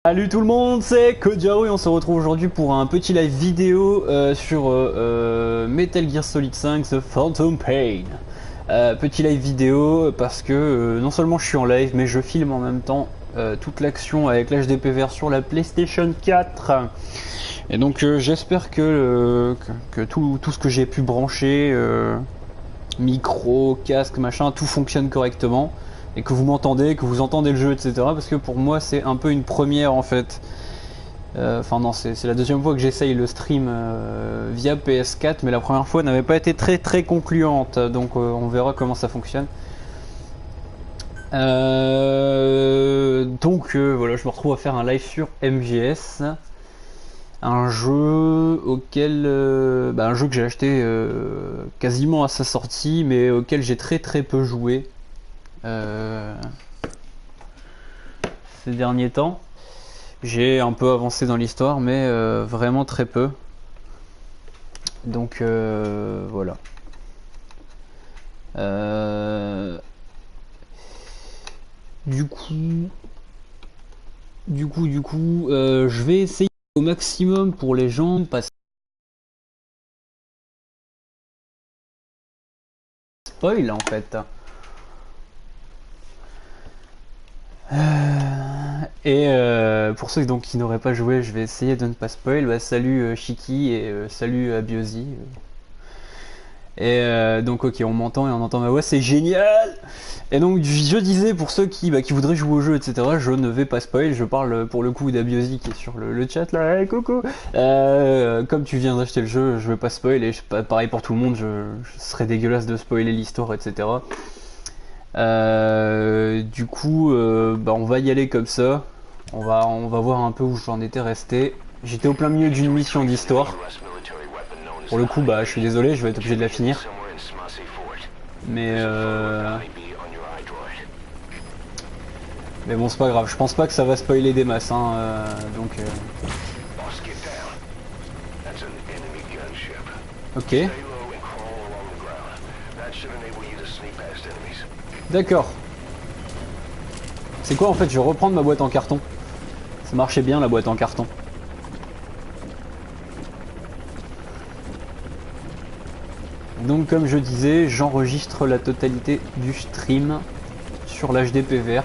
Salut tout le monde, c'est Kodjaro et on se retrouve aujourd'hui pour un petit live vidéo sur Metal Gear Solid 5 The Phantom Pain. Petit live vidéo parce que non seulement je suis en live mais je filme en même temps toute l'action avec l'HDPVR sur la PlayStation 4. Et donc j'espère que tout ce que j'ai pu brancher, micro, casque, machin, tout fonctionne correctement. Et que vous m'entendez, que vous entendez le jeu, etc. Parce que pour moi c'est un peu une première en fait. Enfin non, c'est la deuxième fois que j'essaye le stream via PS4, mais la première fois n'avait pas été très concluante. Donc on verra comment ça fonctionne. Donc voilà, je me retrouve à faire un live sur MGS. Un jeu auquel... un jeu que j'ai acheté quasiment à sa sortie, mais auquel j'ai très peu joué. Ces derniers temps, j'ai un peu avancé dans l'histoire, mais vraiment très peu. Donc voilà. Du coup, je vais essayer au maximum pour les gens pas spoil en fait. Et pour ceux donc, qui n'auraient pas joué, je vais essayer de ne pas spoil. Bah, salut Shiki et salut Abiosi. Et donc ok, on m'entend et on entend ma voix, c'est génial. Et donc je disais pour ceux qui voudraient jouer au jeu, etc., je ne vais pas spoil, je parle pour le coup d'Abiosi qui est sur le chat là, hey, coucou. Comme tu viens d'acheter le jeu, je vais pas spoil, et pareil pour tout le monde, je serais dégueulasse de spoiler l'histoire, etc. Du coup, on va y aller comme ça. On va voir un peu où j'en étais resté. J'étais au plein milieu d'une mission d'histoire. Pour le coup, je suis désolé, je vais être obligé de la finir. Mais bon, c'est pas grave. Je pense pas que ça va spoiler des masses, hein, donc. Ok. D'accord. C'est quoi en fait? Je vais reprendre ma boîte en carton. Ça marchait bien la boîte en carton. Donc comme je disais, j'enregistre la totalité du stream sur l'HDPVR.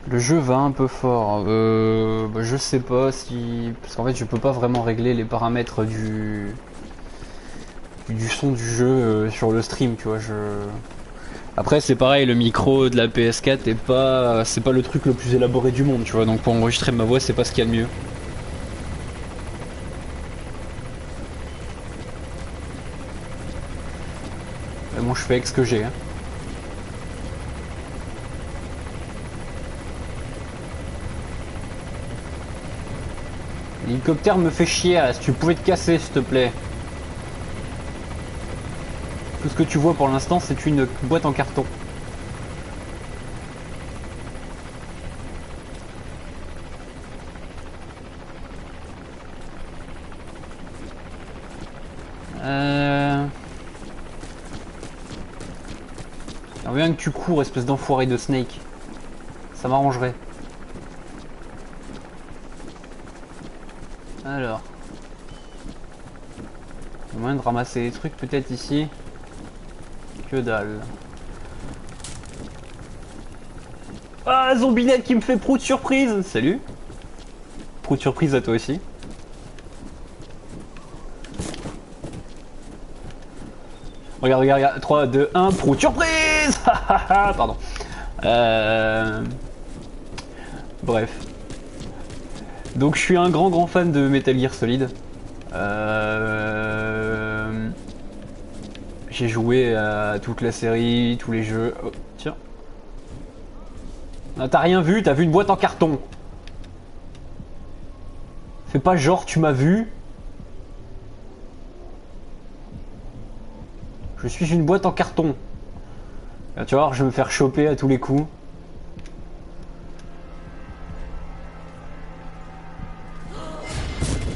Le jeu va un peu fort. Je sais pas si... Parce qu'en fait je peux pas vraiment régler les paramètres du son du jeu sur le stream, tu vois. Après c'est pareil, le micro de la PS4 c'est pas le truc le plus élaboré du monde, tu vois. Donc pour enregistrer ma voix c'est pas ce qu'il y a de mieux. Mais bon, je fais avec ce que j'ai. Hein. L'hélicoptère me fait chier, si tu pouvais te casser s'il te plaît. Tout ce que tu vois pour l'instant c'est une boîte en carton. J'aimerais bien que tu cours, espèce d'enfoiré de Snake. Ça m'arrangerait. Alors. Il y a moyen de ramasser des trucs peut-être ici. Que dalle. Ah, Zombinette qui me fait prout surprise. Salut. Prout surprise à toi aussi. Regarde, regarde, regarde. 3, 2, 1, prout surprise. Pardon. Bref. Donc je suis un grand fan de Metal Gear Solid. J'ai joué à toute la série, tous les jeux. Oh, tiens. Ah, t'as rien vu, t'as vu une boîte en carton. Fais pas genre tu m'as vu. Je suis une boîte en carton. Là, tu vois, je vais me faire choper à tous les coups.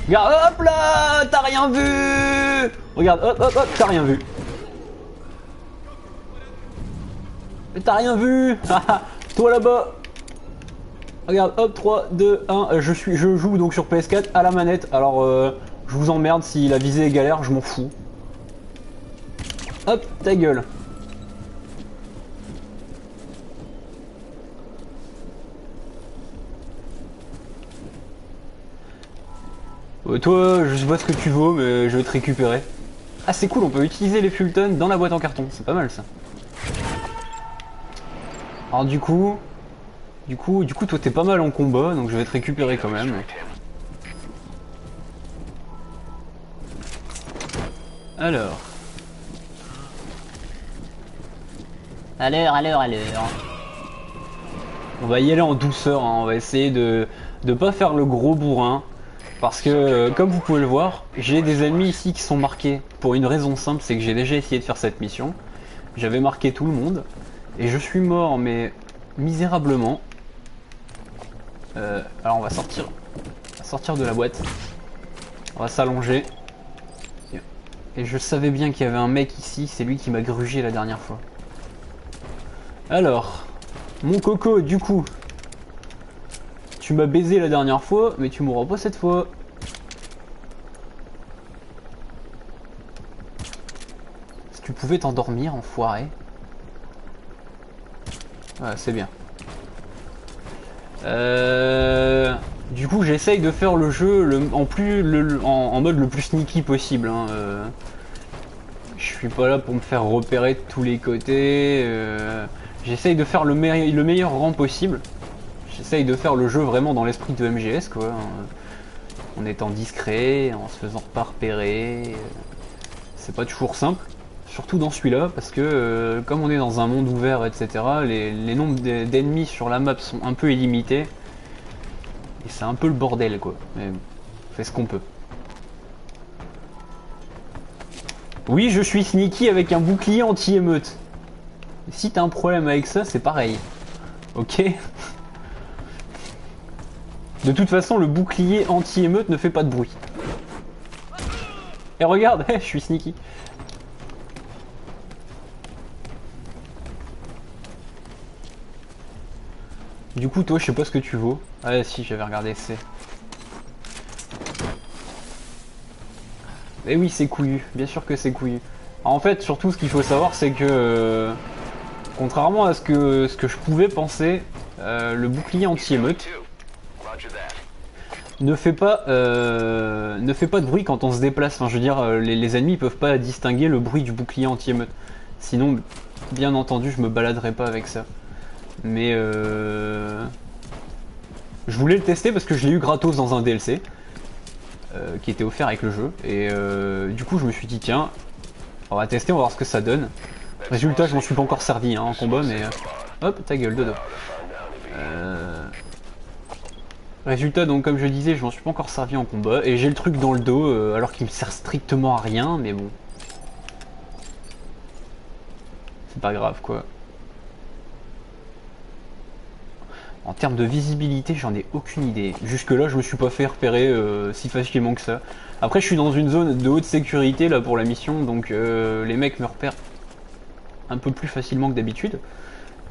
Regarde, hop là, t'as rien vu. Regarde, hop, t'as rien vu. Mais t'as rien vu. Toi là-bas. Regarde, hop, 3, 2, 1, je joue donc sur PS4 à la manette, alors je vous emmerde si la visée est galère, je m'en fous. Hop, ta gueule. Toi, je sais pas ce que tu vaux, mais je vais te récupérer. Ah, c'est cool, on peut utiliser les Fulton dans la boîte en carton, c'est pas mal ça. Alors du coup, toi t'es pas mal en combat, donc je vais te récupérer quand même. Alors. Alors. On va y aller en douceur, hein. On va essayer de pas faire le gros bourrin. Parce que, comme vous pouvez le voir, j'ai des ennemis ici qui sont marqués pour une raison simple, c'est que j'ai déjà essayé de faire cette mission. J'avais marqué tout le monde. Et je suis mort, mais misérablement. Alors on va sortir de la boîte. On va s'allonger. Et je savais bien qu'il y avait un mec ici, c'est lui qui m'a grugé la dernière fois. Alors, mon coco, du coup, tu m'as baisé la dernière fois, mais tu mourras pas cette fois. Si tu pouvais t'endormir, enfoiré. Ouais, c'est bien. Du coup, j'essaye de faire le jeu en mode le plus sneaky possible. Hein. Je suis pas là pour me faire repérer de tous les côtés. J'essaye de faire le meilleur rang possible. J'essaye de faire le jeu vraiment dans l'esprit de MGS, quoi. En étant discret, en se faisant pas repérer. C'est pas toujours simple. Surtout dans celui-là, parce que comme on est dans un monde ouvert, etc., les nombres d'ennemis sur la map sont un peu illimités. Et c'est un peu le bordel, quoi. Mais on fait ce qu'on peut. Oui, je suis sneaky avec un bouclier anti-émeute. Si t'as un problème avec ça, c'est pareil. Ok? De toute façon, le bouclier anti-émeute ne fait pas de bruit. Et regarde, je suis sneaky. Du coup, toi, je sais pas ce que tu vaux. Ah si, j'avais regardé, c'est... Eh oui, c'est couillu, bien sûr que c'est couillu. Alors, en fait, surtout, ce qu'il faut savoir, c'est que... contrairement à ce que je pouvais penser, le bouclier anti-émeute ne fait pas de bruit quand on se déplace. Enfin, je veux dire, les ennemis peuvent pas distinguer le bruit du bouclier anti-émeute. Sinon, bien entendu, je me baladerai pas avec ça. Mais je voulais le tester parce que je l'ai eu gratos dans un DLC qui était offert avec le jeu. Et du coup, je me suis dit, tiens, on va tester, on va voir ce que ça donne. Résultat, je m'en suis pas encore servi hein, en combat, mais hop, ta gueule, dodo. Résultat, donc comme je disais, je m'en suis pas encore servi en combat et j'ai le truc dans le dos alors qu'il me sert strictement à rien, mais bon. C'est pas grave quoi. En termes de visibilité, j'en ai aucune idée. Jusque là, je me suis pas fait repérer si facilement que ça. Après, je suis dans une zone de haute sécurité là pour la mission, donc les mecs me repèrent un peu plus facilement que d'habitude.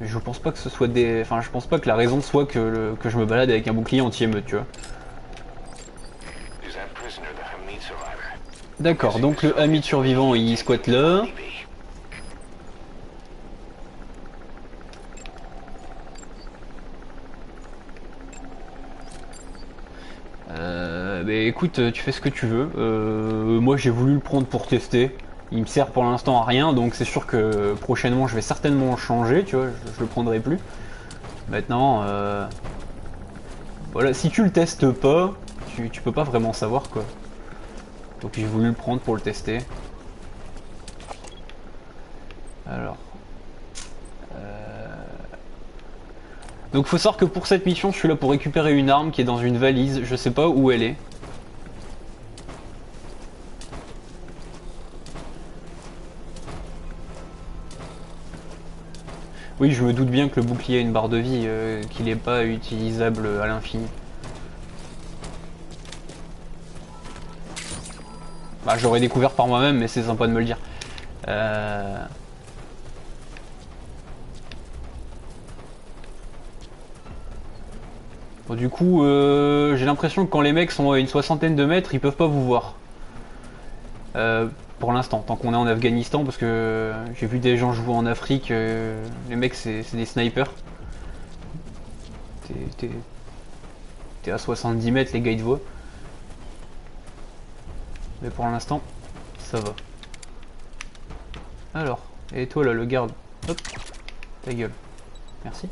Je pense pas que ce soit des... Enfin, je pense pas que la raison soit que je me balade avec un bouclier anti-émeute, tu vois. D'accord, donc le ami survivant, il squatte là. Bah écoute, tu fais ce que tu veux. Moi, j'ai voulu le prendre pour tester. Il me sert pour l'instant à rien, donc c'est sûr que prochainement je vais certainement changer, tu vois, je le prendrai plus. Maintenant, voilà, si tu le testes pas, tu peux pas vraiment savoir quoi. Donc j'ai voulu le prendre pour le tester. Alors. Donc faut savoir que pour cette mission, je suis là pour récupérer une arme qui est dans une valise, je sais pas où elle est. Oui, je me doute bien que le bouclier a une barre de vie, qu'il n'est pas utilisable à l'infini. Bah, j'aurais découvert par moi-même, mais c'est sympa de me le dire. Bon, du coup, j'ai l'impression que quand les mecs sont à une soixantaine de mètres, ils peuvent pas vous voir. Pour l'instant, tant qu'on est en Afghanistan, parce que j'ai vu des gens jouer en Afrique, les mecs c'est des snipers. T'es à 70 mètres, les gars ils te voient. Mais pour l'instant, ça va. Alors, et toi là, le garde, hop, ta gueule. Merci.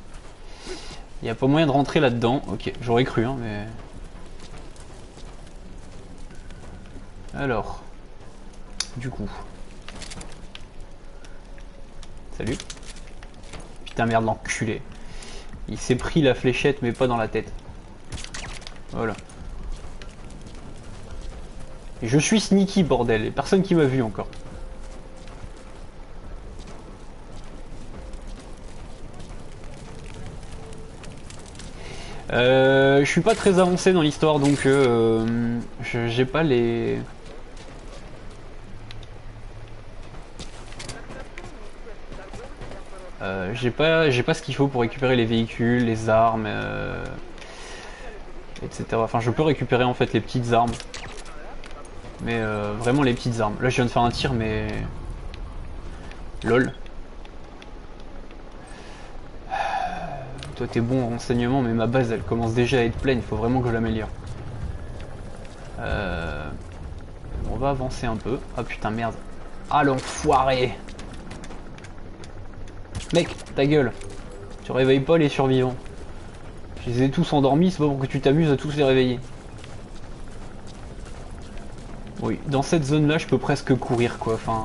Il n'y a pas moyen de rentrer là-dedans. Ok, j'aurais cru, hein, mais... Alors... Du coup... Salut. Putain, merde, l'enculé. Il s'est pris la fléchette, mais pas dans la tête. Voilà. Et je suis sneaky, bordel. Et personne qui m'a vu encore. Je suis pas très avancé dans l'histoire, donc j'ai pas les... j'ai pas ce qu'il faut pour récupérer les véhicules, les armes, etc. Enfin, je peux récupérer en fait les petites armes, mais vraiment les petites armes. Là, je viens de faire un tir, mais lol. Toi, t'es bon en renseignement, mais ma base, elle commence déjà à être pleine. Il faut vraiment que je l'améliore. On va avancer un peu. Ah putain, merde. Ah l'enfoiré. Mec, ta gueule. Tu réveilles pas les survivants. Je les ai tous endormis, c'est pas pour que tu t'amuses à tous les réveiller. Oui, dans cette zone là je peux presque courir quoi, enfin...